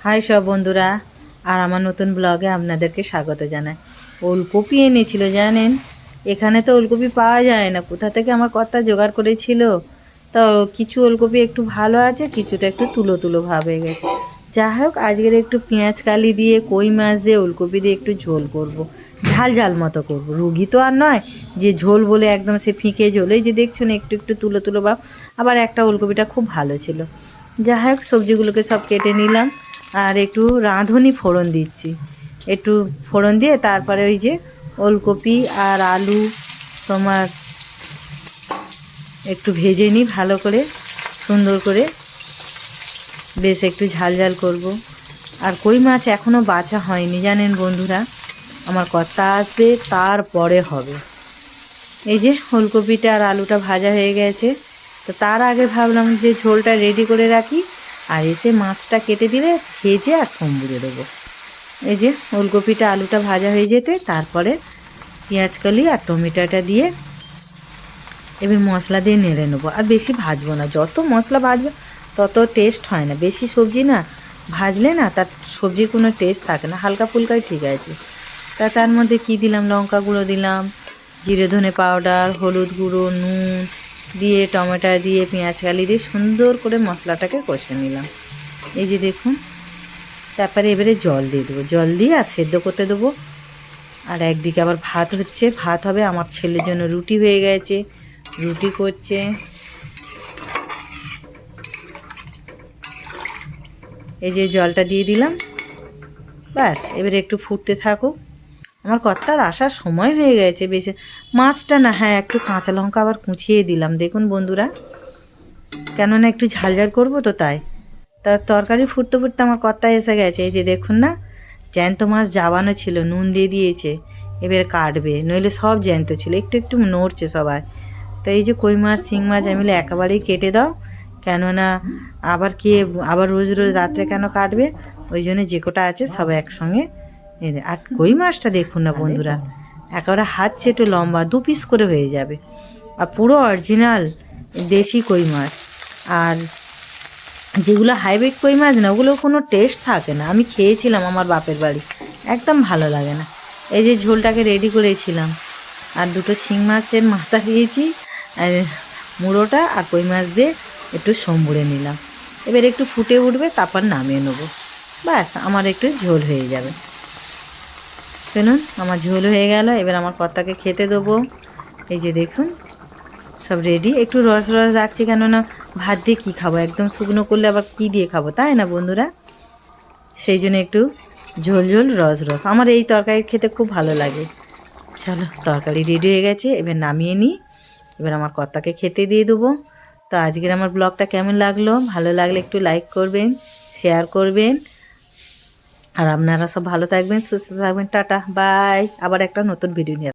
High সব বন্ধুরা, আর আমার নতুন ব্লগে আপনাদেরকে স্বাগত জানাই। ওলকপি এনেছিল জানেন, এখানে তো ওলকপি পাওয়া যায় না, কোথা থেকে আমার কর্তা জোগাড় করেছিল। তো কিছু ওলকপি একটু ভালো আছে, কিছুটা একটু তুলো তুলো ভাব হয়ে গেছে। যাই হোক, আজকের একটু পেঁয়াজ কালি দিয়ে কই মাছ দিয়ে ওলকপি দিয়ে একটু ঝোল করব। ঝাল ঝাল মতো করব, রুগী তো আর নয় যে ঝোল বলে একদম সে ফিকে ঝোল। এই যে দেখছেন একটু একটু তুলো তুলো ভাব। আবার একটা ওলকপিটা খুব ভালো ছিল। যাই হোক, সবজিগুলোকে সব কেটে নিলাম আর একটু রাঁধুনি ফোড়ন দিচ্ছি। একটু ফোড়ন দিয়ে তারপরে ওই যে ওলকপি আর আলু তোমার একটু ভেজে নিই ভালো করে, সুন্দর করে, বেশ একটু ঝাল ঝাল করব। আর কই মাছ এখনও বাছা হয়নি জানেন বন্ধুরা, আমার কর্তা আসবে তারপরে হবে। এই যে ওলকপিটা আর আলুটা ভাজা হয়ে গেছে, তো তার আগে ভাবলাম যে ঝোলটা রেডি করে রাখি, আর এসে মাছটা কেটে দিলে ভেজে আর সম্বুরে দেবো। এই যে ওলকপিটা আলুটা ভাজা হয়ে যেতে তারপরে পেঁয়াজকলি আর টমেটোটা দিয়ে এবার মশলা দিয়ে নেড়ে নেবো। আর বেশি ভাজবো না, যত মশলা ভাজবে তত টেস্ট হয় না। বেশি সবজি না ভাজলে না তার সবজির কোনো টেস্ট থাকে না, হালকা ফুলকাই ঠিক আছে। তার মধ্যে কি দিলাম, লঙ্কা গুঁড়ো দিলাম, জিরে ধনে পাউডার, হলুদ গুঁড়ো, নুন দিয়ে টমেটো দিয়ে পেঁয়াজ কালি দিয়ে সুন্দর করে মশলাটাকে কষে নিলাম। এই যে দেখুন, তারপরে এবারে জল দিয়ে দেবো, জল দিয়ে আর সেদ্ধ করতে দেবো। আর একদিকে আবার ভাত হচ্ছে, ভাত হবে। আমার ছেলের জন্য রুটি হয়ে গেছে, রুটি করছে। এই যে জলটা দিয়ে দিলাম, ব্যাস এবারে একটু ফুটতে থাকুক। আমার কর্তার আসার সময় হয়ে গেছে বেশি। মাছটা না, হ্যাঁ একটু কাঁচা লঙ্কা আবার কুচিয়ে দিলাম দেখুন বন্ধুরা, কেননা একটু ঝাল ঝাল করবো তো তাই। তার তরকারি ফুটতে ফুটতে আমার কর্তা এসে গেছে। এই যে দেখুন না, জ্যান্ত মাছ জাবানো ছিল, নুন দিয়ে দিয়েছে, এবার কাটবে, নইলে সব জ্যান্ত ছিল, একটু একটু নড়ছে সবাই। তো এই যে কই মাছ শিং মাছ আমি বলে একেবারেই কেটে দাও, কেননা আবার কে আবার রোজ রোজ রাত্রে কেন কাটবে, ওই জন্য যে কটা আছে সব একসঙ্গে। আর কই মাছটা দেখুন না বন্ধুরা, একেবারে হাত চেটে লম্বা, 2 পিস করে হয়ে যাবে, আর পুরো অরিজিনাল দেশি কই মাছ। আর যেগুলো হাইব্রিড কই মাছ না, ওগুলো কোনো টেস্ট থাকে না। আমি খেয়েছিলাম আমার বাপের বাড়ি, একদম ভালো লাগে না। এই যে ঝোলটাকে রেডি করেছিলাম, আর দুটো শিং মাছের মাথা দিয়েছি, আর মুড়োটা আর কই মাছ দিয়ে একটু সম্বুরে নিলাম। এবার একটু ফুটে উঠবে, তারপর নামিয়ে নেবো, ব্যাস আমার একটু ঝোল হয়ে যাবে। শুনুন, আমার ঝোল হয়ে গেল, এবার আমার কর্তাকে খেতে দেবো। এই যে দেখুন সব রেডি। একটু রস রস রাখছি, কেননা ভাত দিয়ে কী খাবো, একদম শুকনো করলে আবার কী দিয়ে খাবো, তাই না বন্ধুরা। সেই জন্য একটু ঝোল ঝোল রস রস, আমার এই তরকারি খেতে খুব ভালো লাগে। চলো, তরকারি রেডি হয়ে গেছে, এবার নামিয়ে নিই, এবার আমার কর্তাকে খেতে দিয়ে দেবো। তো আজকের আমার ব্লগটা কেমন লাগলো, ভালো লাগলে একটু লাইক করবেন, শেয়ার করবেন, আর আপনারা সব ভালো থাকবেন, সুস্থ থাকবেন। Tata, bye. আবার একটা নতুন ভিডিও নিয়ে